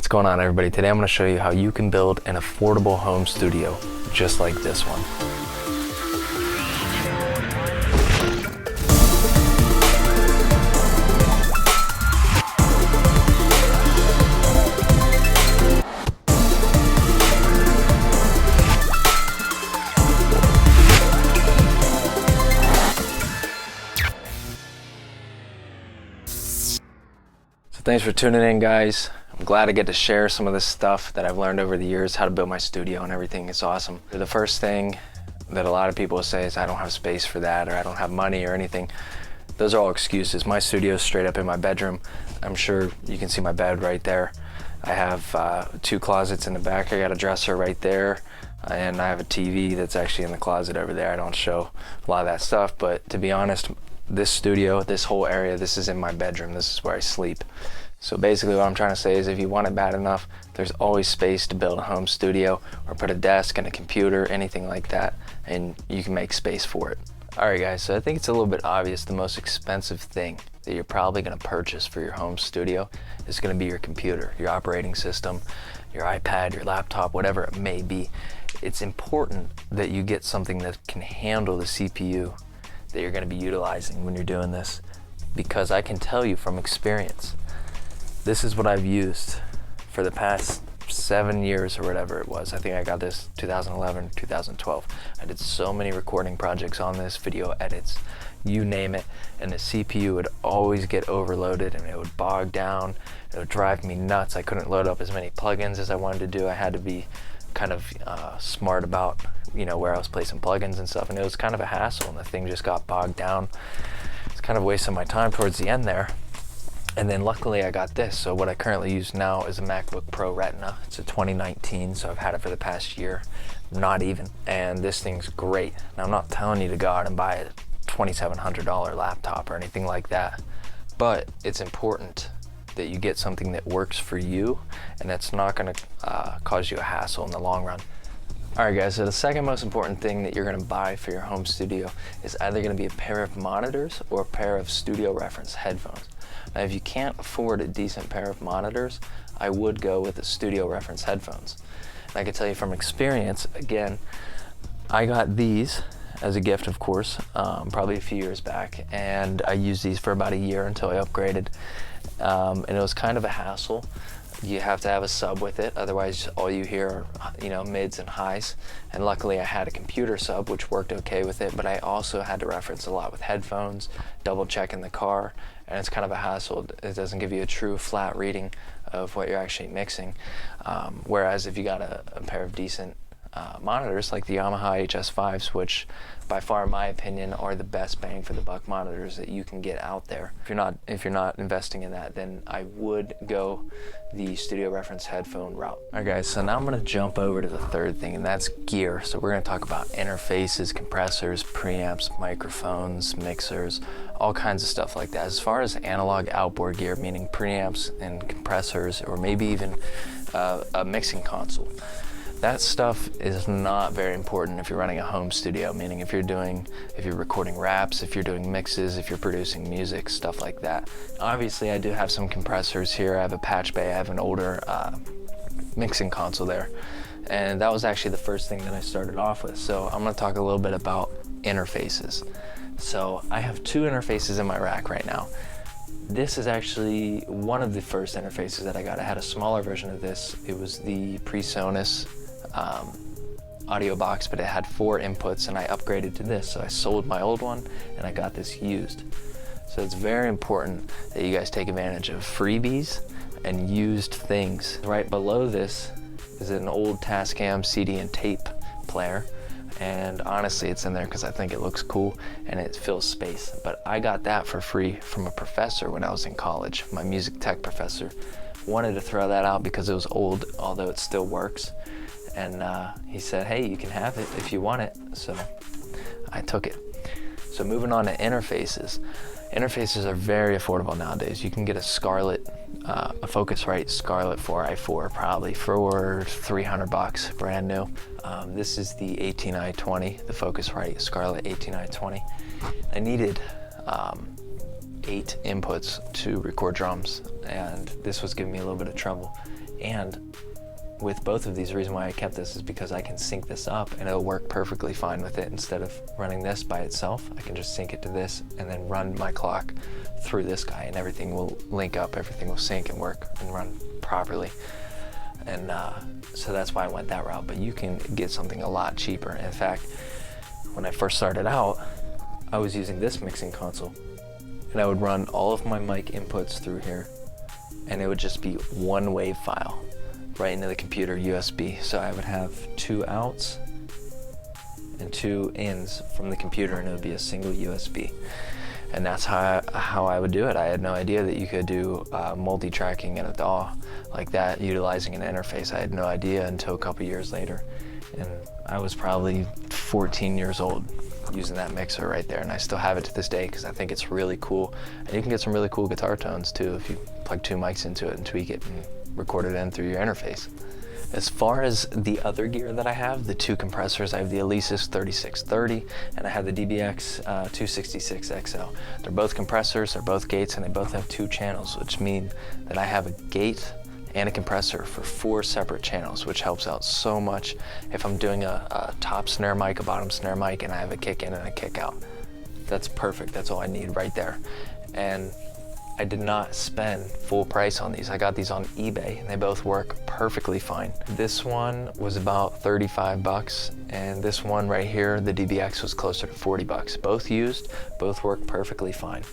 going on, everybody? Today I'm going to show you how you can build an affordable home studio just like this one. So thanks for tuning in, guys. I'm glad I get to share some of this stuff that I've learned over the years, how to build my studio and everything. It's awesome. The first thing that a lot of people say is I don't have space for that, or I don't have money or anything. Those are all excuses. My studio is straight up in my bedroom. I'm sure you can see my bed right there. I have 2 closets in the back. I got a dresser right there, and I have a TV that's actually in the closet over there. I don't show a lot of that stuff, but to be honest, this studio, this whole area, this is in my bedroom. This is where I sleep. So basically what I'm trying to say is if you want it bad enough, there's always space to build a home studio or put a desk and a computer, anything like that, and you can make space for it. Alright guys, so I think it's a little bit obvious the most expensive thing that you're probably going to purchase for your home studio is going to be your computer, your operating system, your iPad, your laptop, whatever it may be. It's important that you get something that can handle the CPU that you're going to be utilizing when you're doing this, because I can tell you from experience, this is what I've used for the past 7 years or whatever it was. I think I got this 2011, 2012. I did so many recording projects on this, video edits, you name it, and the CPU would always get overloaded and it would bog down. It would drive me nuts. I couldn't load up as many plugins as I wanted to do. I had to be kind of smart about, you know, where I was placing plugins and stuff, and it was kind of a hassle, and the thing just got bogged down. It's kind of wasting my time towards the end there. And then luckily I got this. So what I currently use now is a MacBook Pro Retina. It's a 2019, so I've had it for the past year, not even. And this thing's great. Now I'm not telling you to go out and buy a $2,700 laptop or anything like that, but it's important that you get something that works for you and that's not going to cause you a hassle in the long run. Alright guys, so the second most important thing that you're going to buy for your home studio is either going to be a pair of monitors or a pair of studio reference headphones. Now if you can't afford a decent pair of monitors, I would go with the studio reference headphones. And I can tell you from experience, again, I got these as a gift, of course, probably a few years back, and I used these for about a year until I upgraded, and it was kind of a hassle. You have to have a sub with it, otherwise all you hear are, you know, mids and highs. And luckily I had a computer sub which worked okay with it, but I also had to reference a lot with headphones, double check in the car, and it's kind of a hassle. It doesn't give you a true flat reading of what you're actually mixing. Whereas if you got a pair of decent monitors like the Yamaha HS5s, which by far in my opinion are the best bang for the buck monitors that you can get out there. If you're not investing in that, then I would go the studio reference headphone route. Alright guys, so now I'm going to jump over to the third thing, and that's gear. So we're going to talk about interfaces, compressors, preamps, microphones, mixers, all kinds of stuff like that. As far as analog outboard gear, meaning preamps and compressors, or maybe even a mixing console, that stuff is not very important if you're running a home studio, meaning if you're recording raps, if you're doing mixes, if you're producing music, stuff like that. Obviously I do have some compressors here. I have a patch bay, I have an older mixing console there, and that was actually the first thing that I started off with. So I'm going to talk a little bit about interfaces. So I have 2 interfaces in my rack right now. This is actually one of the first interfaces that I got. I had a smaller version of this. It was the PreSonus audio box, but it had 4 inputs, and I upgraded to this. So I sold my old one and I got this used. So it's very important that you guys take advantage of freebies and used things. Right below this is an old Tascam CD and tape player, and honestly it's in there because I think it looks cool and it fills space. But I got that for free from a professor when I was in college. My music tech professor wanted to throw that out because it was old, although it still works. And he said, hey, you can have it if you want it. So I took it. So moving on to interfaces. Interfaces are very affordable nowadays. You can get a Scarlett, a Focusrite Scarlett 4i4 probably for $300 brand new. This is the 18i20, the Focusrite Scarlett 18i20. I needed 8 inputs to record drums, and this was giving me a little bit of trouble. And with both of these, the reason why I kept this is because I can sync this up and it'll work perfectly fine with it. Instead of running this by itself, I can just sync it to this and then run my clock through this guy, and everything will link up, everything will sync and work and run properly. And so that's why I went that route, but you can get something a lot cheaper. In fact, when I first started out, I was using this mixing console, and I would run all of my mic inputs through here, and it would just be one WAV file right into the computer USB. So I would have 2 outs and 2 ins from the computer, and it would be a single USB. And that's how I would do it. I had no idea that you could do multi-tracking in a DAW like that, utilizing an interface. I had no idea until a couple years later. And I was probably 14 years old using that mixer right there, and I still have it to this day because I think it's really cool. And you can get some really cool guitar tones too if you plug 2 mics into it and tweak it and record it in through your interface. As far as the other gear that I have, the 2 compressors, I have the Alesis 3630 and I have the DBX 266XL. They're both compressors, they're both gates, and they both have 2 channels, which mean that I have a gate and a compressor for 4 separate channels, which helps out so much if I'm doing a top snare mic, a bottom snare mic, and I have a kick in and a kick out. That's perfect, that's all I need right there. And I did not spend full price on these. I got these on eBay and they both work perfectly fine. This one was about 35 bucks, and this one right here, the DBX, was closer to 40 bucks. Both used, both work perfectly fine.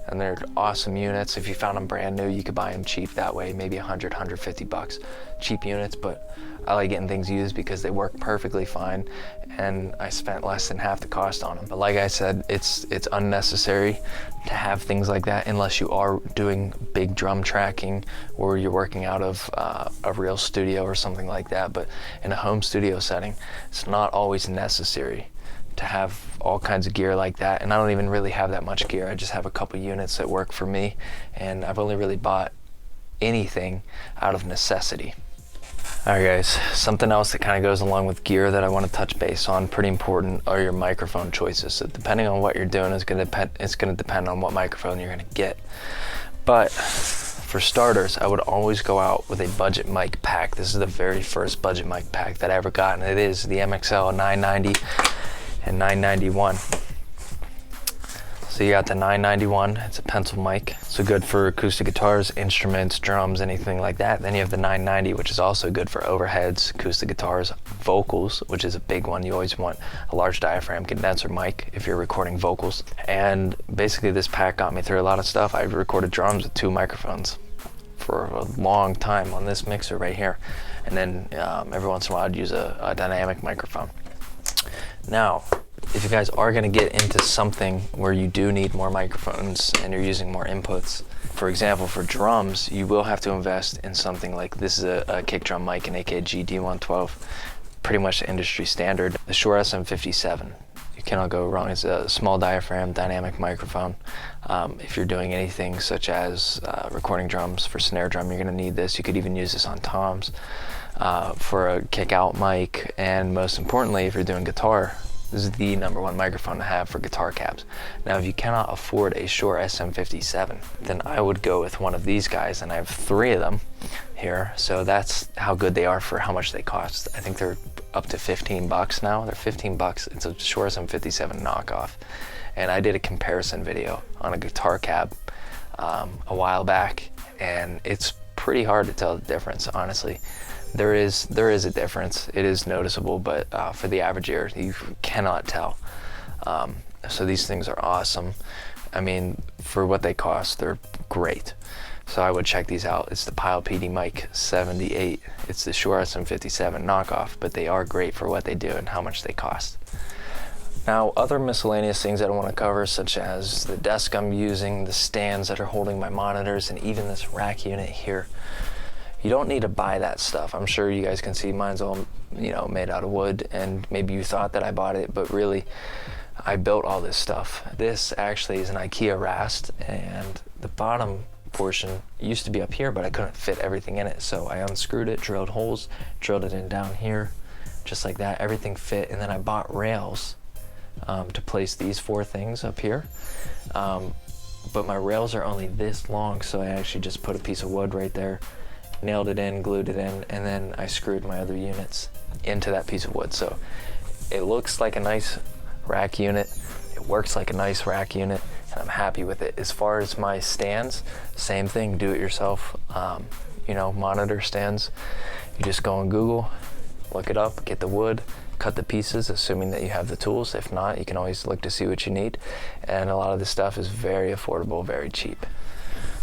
And they're awesome units. If you found them brand new, you could buy them cheap that way, maybe 100, 150 bucks. Cheap units, but I like getting things used because they work perfectly fine, and I spent less than half the cost on them. But like I said, it's unnecessary to have things like that unless you are doing big drum tracking or you're working out of a real studio or something like that. But in a home studio setting, it's not always necessary to have all kinds of gear like that. And I don't even really have that much gear. I just have a couple units that work for me, and I've only really bought anything out of necessity. Alright guys, something else that kind of goes along with gear that I want to touch base on, pretty important, are your microphone choices. So depending on what you're doing, it's going to depend on what microphone you're going to get. But for starters, I would always go out with a budget mic pack. This is the very first budget mic pack that I ever got, and it is the MXL 990 and 991. So you got the 991, it's a pencil mic, so good for acoustic guitars, instruments, drums, anything like that. Then you have the 990, which is also good for overheads, acoustic guitars, vocals, which is a big one. You always want a large diaphragm condenser mic if you're recording vocals. And basically this pack got me through a lot of stuff. I recorded drums with 2 microphones for a long time on this mixer right here. And then every once in a while I'd use a dynamic microphone. Now, if you guys are going to get into something where you do need more microphones and you're using more inputs, for example, for drums, you will have to invest in something like this is a kick drum mic, an AKG D112, pretty much the industry standard. The Shure SM57, you cannot go wrong. It's a small diaphragm dynamic microphone. If you're doing anything such as recording drums for snare drum, you're going to need this. You could even use this on toms for a kick out mic, and most importantly, if you're doing guitar, this is the #1 microphone to have for guitar cabs. Now, if you cannot afford a Shure SM57, then I would go with one of these guys, and I have 3 of them here. So that's how good they are for how much they cost. I think they're up to 15 bucks now. They're 15 bucks. It's a Shure SM57 knockoff. And I did a comparison video on a guitar cab a while back, and it's pretty hard to tell the difference, honestly. There is a difference. It is noticeable, but for the average ear, you cannot tell. So these things are awesome. I mean, for what they cost, they're great. So I would check these out. It's the Pile PD Mic 78. It's the Shure SM57 knockoff, but they are great for what they do and how much they cost. Now, other miscellaneous things that I want to cover, such as the desk I'm using, the stands that are holding my monitors, and even this rack unit here. You don't need to buy that stuff. I'm sure you guys can see mine's all, made out of wood, and maybe you thought that I bought it, but really, I built all this stuff. This actually is an IKEA Rast, and the bottom portion used to be up here, but I couldn't fit everything in it, so I unscrewed it, drilled holes, drilled it in down here, just like that. Everything fit, and then I bought rails to place these 4 things up here. but my rails are only this long, so I actually just put a piece of wood right there, nailed it in, glued it in, and then I screwed my other units into that piece of wood. So it looks like a nice rack unit, it works like a nice rack unit, and I'm happy with it. As far as my stands, same thing, do it yourself, monitor stands. You just go on Google, look it up, get the wood, cut the pieces, assuming that you have the tools. If not, you can always look to see what you need. And a lot of this stuff is very affordable, very cheap.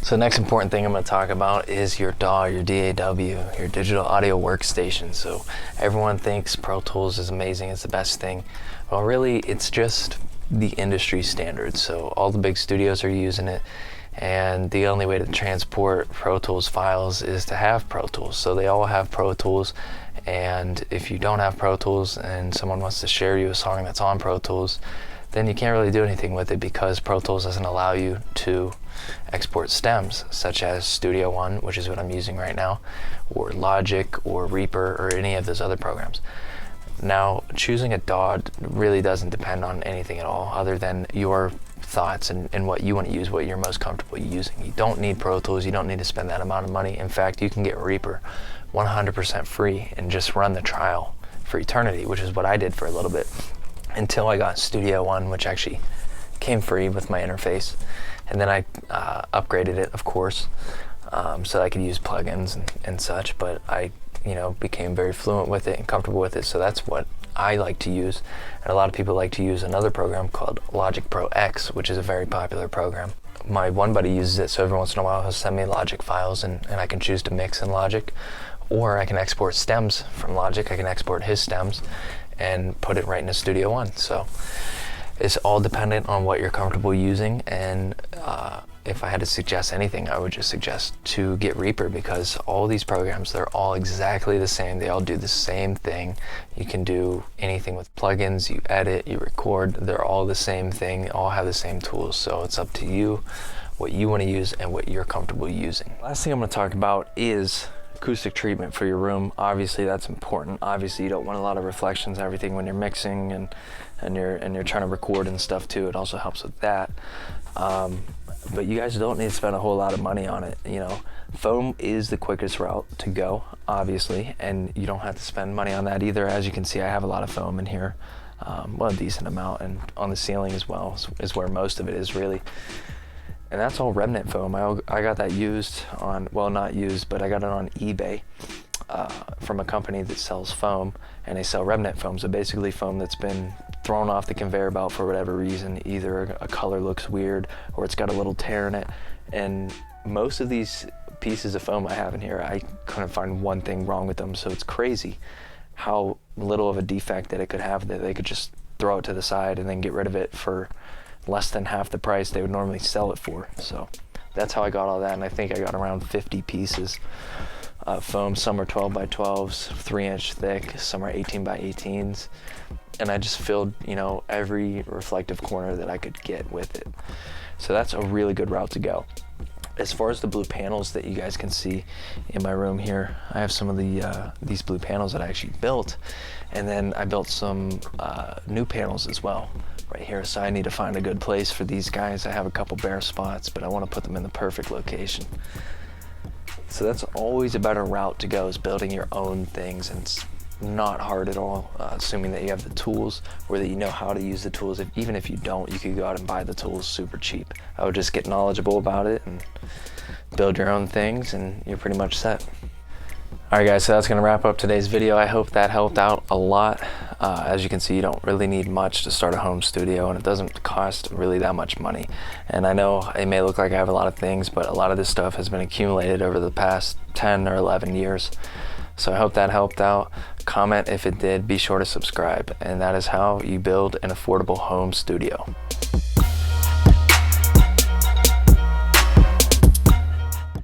So the next important thing I'm going to talk about is your DAW, your DAW, your digital audio workstation. So everyone thinks Pro Tools is amazing, it's the best thing. Well, really, it's just the industry standard. So all the big studios are using it, and the only way to transport Pro Tools files is to have Pro Tools. So they all have Pro Tools, and if you don't have Pro Tools and someone wants to share you a song that's on Pro Tools, then you can't really do anything with it because Pro Tools doesn't allow you to export stems such as Studio One, which is what I'm using right now, or Logic or Reaper or any of those other programs. Now, choosing a DAW really doesn't depend on anything at all other than your thoughts and what you want to use, what you're most comfortable using. You don't need Pro Tools, you don't need to spend that amount of money. In fact, you can get Reaper 100% free and just run the trial for eternity, which is what I did for a little bit until I got Studio One, which actually came free with my interface. And then I upgraded it, of course, so that I could use plugins and such, but I became very fluent with it and comfortable with it, so that's what I like to use. And a lot of people like to use another program called Logic Pro X, which is a very popular program. My one buddy uses it, so every once in a while he'll send me Logic files and I can choose to mix in Logic, or I can export stems from Logic. I can export his stems and put it right into Studio One. So it's all dependent on what you're comfortable using, and if I had to suggest anything, I would just suggest to get Reaper, because all these programs, they're all exactly the same. They all do the same thing. You can do anything with plugins, you edit, you record, they're all the same thing, all have the same tools. So it's up to you what you want to use and what you're comfortable using. Last thing I'm going to talk about is acoustic treatment for your room. Obviously that's important. Obviously you don't want a lot of reflections, everything when you're mixing and you're trying to record and stuff too. It also helps with that. But you guys don't need to spend a whole lot of money on it. Foam is the quickest route to go, obviously, and you don't have to spend money on that either. As you can see, I have a lot of foam in here, a decent amount, and on the ceiling as well is where most of it is really. And that's all remnant foam. I got that used on, well, not used, but I got it on eBay from a company that sells foam, and they sell remnant foam. So basically foam that's been thrown off the conveyor belt for whatever reason. Either a color looks weird or it's got a little tear in it. And most of these pieces of foam I have in here, I couldn't find one thing wrong with them. So it's crazy how little of a defect that it could have, that they could just throw it to the side and then get rid of it for less than half the price they would normally sell it for. So that's how I got all that, and I think I got around 50 pieces of foam. Some are 12 by 12s, 3-inch thick, some are 18 by 18s, and I just filled every reflective corner that I could get with it. So that's a really good route to go. As far as the blue panels that you guys can see in my room here, I have some of these blue panels that I actually built, and then I built some new panels as well right here. So I need to find a good place for these guys. I have a couple bare spots, but I want to put them in the perfect location. So that's always a better route to go, is building your own things, and it's not hard at all, assuming that you have the tools or that you know how to use the tools. Even if you don't, you could go out and buy the tools super cheap. I would just get knowledgeable about it and build your own things, and you're pretty much set. Alright guys, so that's going to wrap up today's video. I hope that helped out a lot. As you can see, you don't really need much to start a home studio, and it doesn't cost really that much money. And I know it may look like I have a lot of things, but a lot of this stuff has been accumulated over the past 10 or 11 years. So I hope that helped out. Comment if it did. Be sure to subscribe. And that is how you build an affordable home studio.